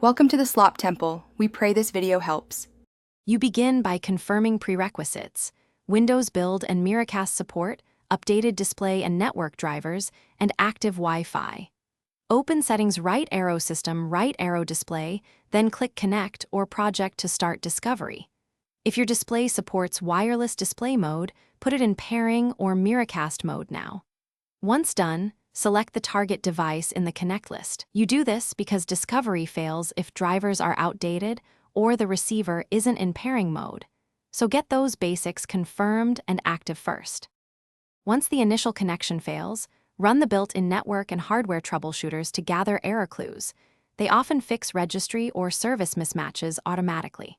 Welcome to the Slop Temple. We pray this video helps. You begin by confirming prerequisites: Windows Build and Miracast support, updated display and network drivers, and active Wi-Fi. Open Settings Right Arrow System Right Arrow Display, then click Connect or Project to start discovery. If your display supports wireless display mode, put it in pairing or Miracast mode now. Once done, select the target device in the Connect list. You do this because discovery fails if drivers are outdated or the receiver isn't in pairing mode, so get those basics confirmed and active first. Once the initial connection fails, run the built-in network and hardware troubleshooters to gather error clues. They often fix registry or service mismatches automatically.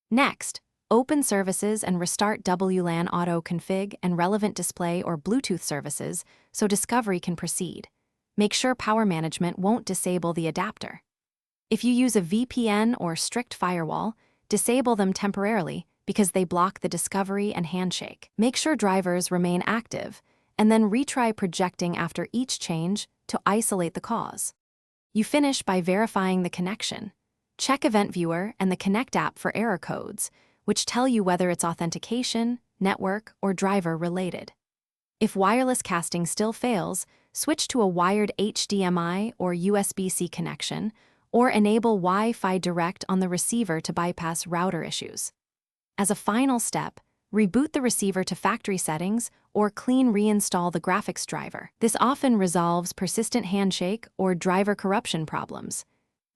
Next, open services and restart WLAN auto config and relevant display or Bluetooth services so discovery can proceed. Make sure power management won't disable the adapter. If you use a VPN or strict firewall, disable them temporarily because they block the discovery and handshake. Make sure drivers remain active, and then retry projecting after each change to isolate the cause. You finish by verifying the connection. Check Event Viewer and the Connect app for error codes, which tell you whether it's authentication, network, or driver related. If wireless casting still fails, switch to a wired HDMI or USB-C connection, or enable Wi-Fi Direct on the receiver to bypass router issues. As a final step, reboot the receiver to factory settings or clean reinstall the graphics driver. This often resolves persistent handshake or driver corruption problems.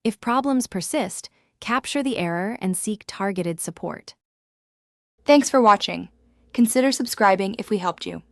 If problems persist, capture the error and seek targeted support. Thanks for watching. Consider subscribing if we helped you.